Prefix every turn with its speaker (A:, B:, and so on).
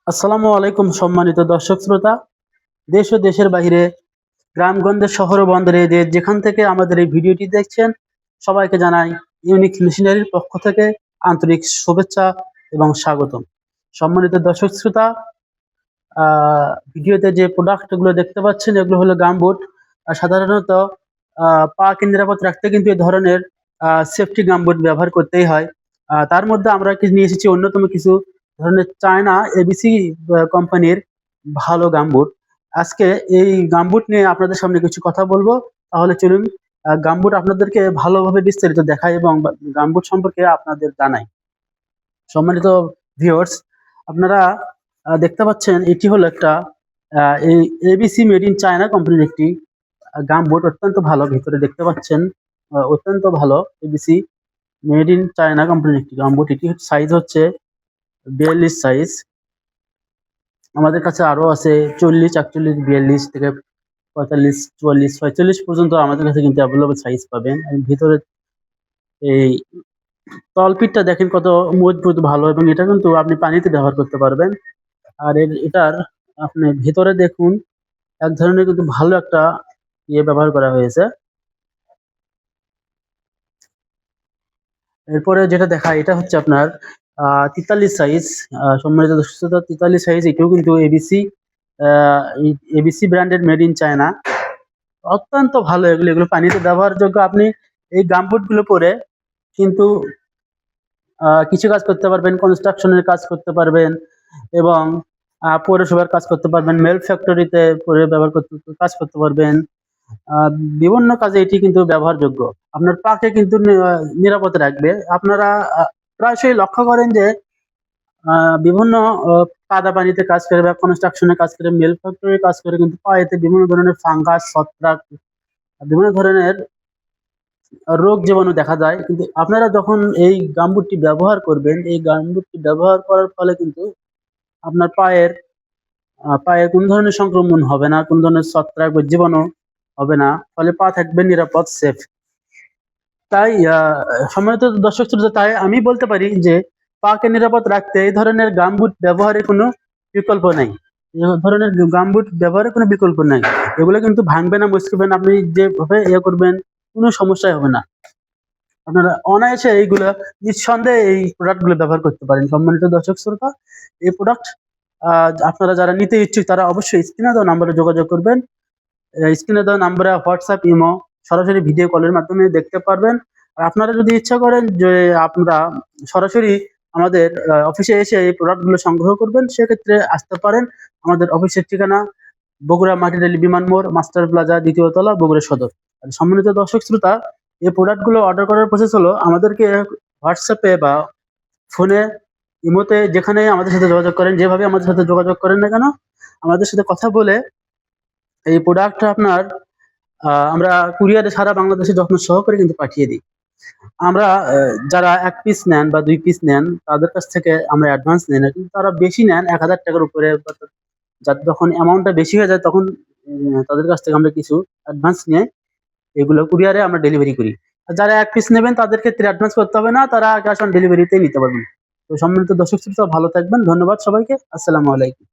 A: আসসালামু আলাইকুম সম্মানিত দর্শক শ্রোতা। দেশ ও দেশের বাইরে, গ্রামগঞ্জের শহর ও বন্দরে যে যেখান থেকে আমাদের এই ভিডিওটি দেখছেন, সবাইকে জানাই ইউনিক মেশিনারির পক্ষ থেকে আন্তরিক শুভেচ্ছা এবং স্বাগতম। সম্মানিত দর্শক শ্রোতা, ভিডিওতে যে প্রোডাক্টগুলো দেখতে পাচ্ছেন এগুলো হলো গামবুট। সাধারণত পাকে নিরাপদ রাখতে কিন্তু এই ধরনের সেফটি গামবুট ব্যবহার করতেই হয়। তার মধ্যে আমরা নিয়ে এসেছি অন্যতম কিছু ধরনের চায়না এবিসি কোম্পানির ভালো গামবুট। আজকে এই গামবুট নিয়ে আপনাদের সামনে কিছু কথা বলবো। তাহলে চলুন গামবুট আপনাদেরকে ভালোভাবে বিস্তারিত দেখাই এবং গামবুট সম্পর্কে আপনাদের জানাই। সম্মানিত ভিউয়ার্স, আপনারা দেখতে পাচ্ছেন এটি হলো একটা এই এবিসি মেড ইন চায়না কোম্পানির একটি গামবুট। অত্যন্ত ভালো, ভিতরে দেখতে পাচ্ছেন অত্যন্ত ভালো এবিসি মেড ইন চায়না কোম্পানির একটি গামবুট। এটি সাইজ হচ্ছে 42 সাইজ। আমাদের কাছে আরো আছে 40, 41, 42 থেকে 45, 44, 46 পর্যন্ত আমাদের কাছে কিন্তু অ্যাভেলেবল সাইজ পাবেন। ভিতরে এই তলপিটটা দেখেন কত মজবুত, ভালো, এবং এটা কিন্তু আপনি পানিতে ব্যবহার করতে পারবেন। আর এটার আপনি ভেতরে দেখুন এক ধরনের কিন্তু ভালো একটা ব্যবহার করা হয়েছে। এরপরে যেটা দেখায় এটা হচ্ছে আপনার 43 সাইজ। সম্মানিত দর্শক শ্রোতা, 43 সাইজ, এটাও কিন্তু এবিসি ব্র্যান্ডের মেড ইন চায়না। অত্যন্ত ভালো এগুলো, এগুলো পানিতে ব্যবহারযোগ্য। আপনি এই গামবুট গুলো পরে কিন্তু কিছু কাজ করতে পারবেন, কনস্ট্রাকশনের কাজ করতে পারবেন এবং পৌরসভার কাজ করতে পারবেন, মেল ফ্যাক্টরিতে পরে ব্যবহার করতে কাজ করতে পারবেন। বিভিন্ন কাজে এটি কিন্তু ব্যবহারযোগ্য। আপনার পাকে কিন্তু নিরাপদ রাখবে। আপনারা প্রায়শই লক্ষ্য করেন যে বিভিন্ন কাদা পানিতে কাজ করে বা কনস্ট্রাকশনে কাজ করে, মেল ফ্যাক্টরি কাজ করে কিন্তু পায়েতে বিভিন্ন ধরনের ফাঙ্গাস, ছত্রাক, বিভিন্ন ধরনের রোগ জীবাণু দেখা যায়। কিন্তু আপনারা যখন এই গামবুটটি ব্যবহার করবেন, এই গামবুটটি ব্যবহার করার ফলে কিন্তু আপনার পায়ে কোন ধরনের সংক্রমণ হবে না, কোন ধরনের ছত্রাক বা জীবাণু হবে না, ফলে পা থাকবে নিরাপদ, সেফ। তাই সম্মানিত দর্শক শ্রোতা, তাই আমি বলতে পারি যে পাকে নিরাপদ রাখতে এই ধরনের গামবুট ব্যবহারের কোনো বিকল্প নাই। এই ধরনের গামবুট ব্যবহারের কোনো বিকল্প নাই। এগুলো কিন্তু ভাঙবে না, মুচড়বে না। আপনি যেভাবে করবেন কোনো সমস্যাই হবে না। আপনারা অনায়াসে এইগুলো নিঃসন্দেহে এই প্রোডাক্ট গুলো ব্যবহার করতে পারেন। সম্মানিত দর্শক শ্রোতা, এই প্রোডাক্ট আপনারা যারা নিতে ইচ্ছুক তারা অবশ্যই স্ক্রিনে দেওয়া নাম্বারে যোগাযোগ করবেন। স্ক্রিনে দেওয়া নাম্বারে হোয়াটসঅ্যাপ, ইমো, সরাসরি ভিডিও কলের মাধ্যমে দেখতে পারবেন। আর আপনারা যদি ইচ্ছা করেন যে আপনারা সরাসরি আমাদের অফিসে এসে এই প্রোডাক্টগুলো সংগ্রহ করবেন, সেক্ষেত্রে আসতে পারেন। আমাদের অফিসের ঠিকানা বগুড়া মাটিরালি বিমান মোড়, মাস্টার প্লাজা, 2য় তলা, বগুড়া সদর। আর সম্মানিত দর্শক শ্রোতা, এই প্রোডাক্টগুলো অর্ডার করার প্রসেস হলো আমাদেরকে হোয়াটসঅ্যাপে বা ফোনে, ইমোতে, যেখানে আমাদের সাথে যোগাযোগ করেন, যেভাবে আমাদের সাথে যোগাযোগ করেন না কেন, আমাদের সাথে কথা বলে এই প্রোডাক্টটা আপনার আমরা কুরিয়ারে সারা বাংলাদেশে যত্ন সহকারে কিন্তু পাঠিয়ে দিই। আমরা যারা 1 পিস নেন বা 2 পিস নেন তাদের কাছ থেকে আমরা অ্যাডভান্স নেই না, কিন্তু তারা বেশি নেন 1000 টাকার উপরে, যখন অ্যামাউন্টটা বেশি হয়ে যায় তখন তাদের কাছ থেকে আমরা কিছু অ্যাডভান্স নিয়ে এগুলো কুরিয়ারে আমরা ডেলিভারি করি। আর যারা 1 পিস নেবেন তাদের ক্ষেত্রে অ্যাডভান্স করতে হবে না, তারা ক্যাশ অন ডেলিভারিতেই নিতে পারবেন। তো সম্মানিত দর্শক শ্রোতা, ভালো থাকবেন। ধন্যবাদ সবাইকে। আসসালামু আলাইকুম।